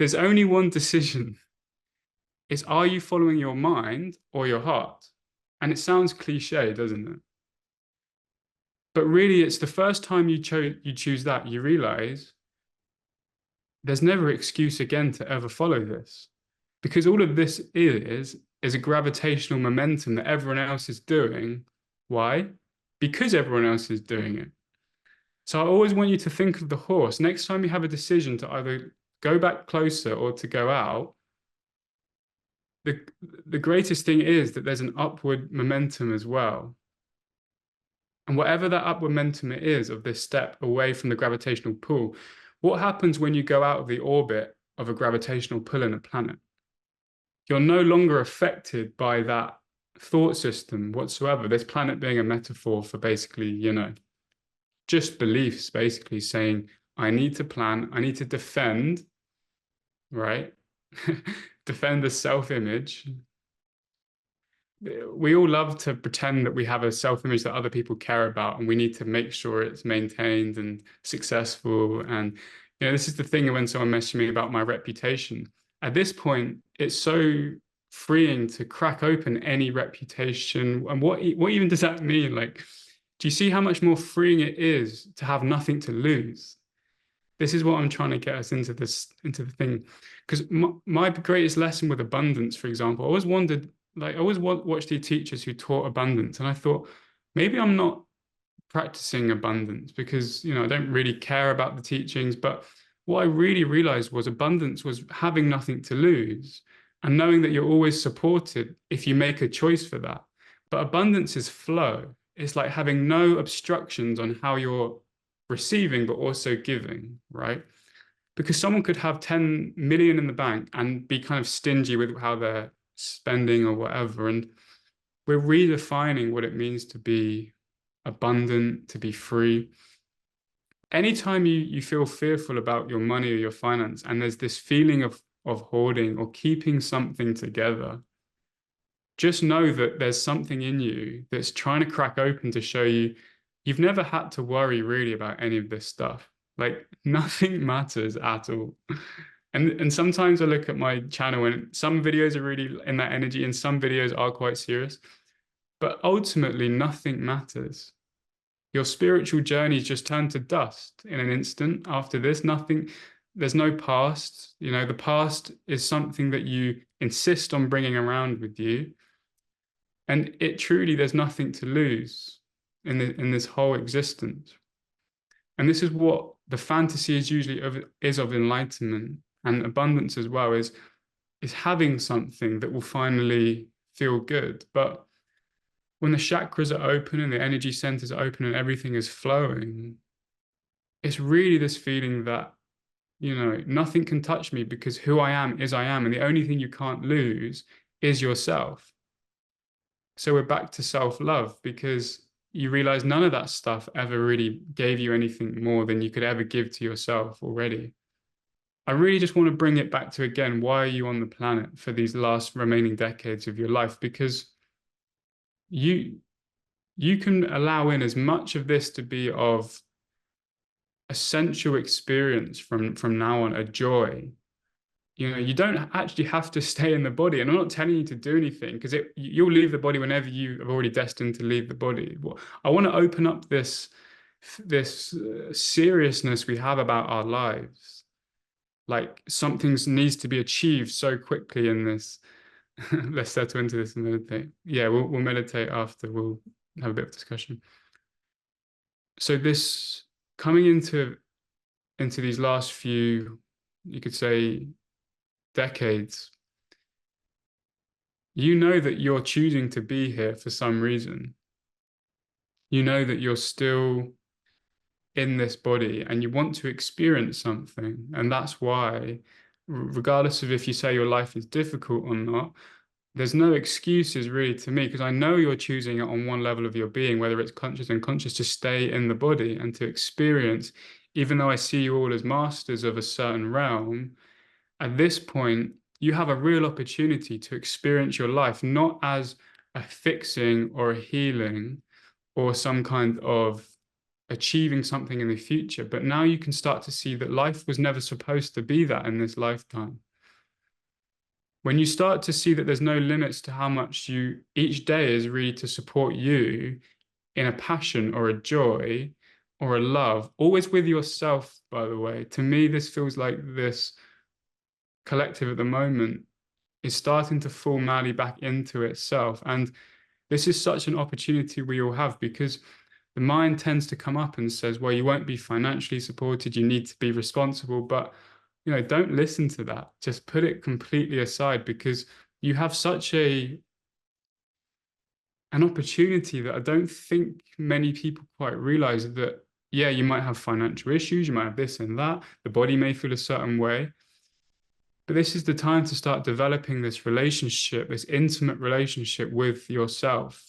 There's only one decision. It's, are you following your mind or your heart? And it sounds cliche, doesn't it? But really, it's the first time you choose that, you realize there's never excuse again to ever follow this. Because all of this is a gravitational momentum that everyone else is doing. Why? Because everyone else is doing it. So I always want you to think of the horse. Next time you have a decision to either go back closer or to go out, the the greatest thing is that there's an upward momentum as well. And whatever that upward momentum is of this step away from the gravitational pull, what happens when you go out of the orbit of a gravitational pull in a planet? You're no longer affected by that thought system whatsoever. This planet being a metaphor for basically, just beliefs, basically saying, I need to plan, I need to defend, right? Defend the self-image. We all love to pretend that we have a self-image that other people care about, and we need to make sure it's maintained and successful. And this is the thing when someone messaged me about my reputation. At this point, it's so freeing to crack open any reputation. And what even does that mean? Like, do you see how much more freeing it is to have nothing to lose? This is what I'm trying to get us into the thing. Because my greatest lesson with abundance, for example, I always wondered, like, I always watched the teachers who taught abundance, and I thought, maybe I'm not practicing abundance because, I don't really care about the teachings. But what I really realized was abundance was having nothing to lose and knowing that you're always supported if you make a choice for that. But abundance is flow. It's like having no obstructions on how you're receiving, but also giving, right? Because someone could have 10 million in the bank and be kind of stingy with how they're spending or whatever. And we're redefining what it means to be abundant, to be free. Anytime you feel fearful about your money or your finance, and there's this feeling of hoarding or keeping something together, just know that there's something in you that's trying to crack open to show you you've never had to worry really about any of this stuff. Like nothing matters at all. And sometimes I look at my channel and some videos are really in that energy and some videos are quite serious. But ultimately, nothing matters. Your spiritual journey just turned to dust in an instant after this. Nothing, there's no past. The past is something that you insist on bringing around with you. And it truly, there's nothing to lose in this whole existence. And this is what the fantasy is usually of enlightenment and abundance as well, is having something that will finally feel good. But when the chakras are open and the energy centers are open and everything is flowing, it's really this feeling that, nothing can touch me because who I am is I am. And the only thing you can't lose is yourself. So we're back to self-love because you realize none of that stuff ever really gave you anything more than you could ever give to yourself already. I really just want to bring it back to, again, why are you on the planet for these last remaining decades of your life? Because you can allow in as much of this to be of a sensual experience from now on, a joy. You don't actually have to stay in the body. And I'm not telling you to do anything because you'll leave the body whenever you are already destined to leave the body. I want to open up this seriousness we have about our lives. Like something needs to be achieved so quickly in this. Let's settle into this and meditate. Yeah, we'll meditate after. We'll have a bit of discussion. So this coming into these last few, you could say, decades, you know that you're choosing to be here for some reason. You know that you're still in this body and you want to experience something. And that's why, regardless of if you say your life is difficult or not, there's no excuses really to me, because I know you're choosing it on one level of your being, whether it's conscious and unconscious, to stay in the body and to experience, even though I see you all as masters of a certain realm, at this point, you have a real opportunity to experience your life, not as a fixing or a healing or some kind of achieving something in the future. But now you can start to see that life was never supposed to be that in this lifetime. When you start to see that there's no limits to how much each day is really to support you in a passion or a joy or a love, always with yourself, by the way. To me, this feels like this collective at the moment is starting to fall madly back into itself. And this is such an opportunity we all have, because the mind tends to come up and says, well, you won't be financially supported, you need to be responsible. But, don't listen to that. Just put it completely aside, because you have such an opportunity that I don't think many people quite realize that, yeah, you might have financial issues, you might have this and that, the body may feel a certain way. But this is the time to start developing this relationship, this intimate relationship with yourself.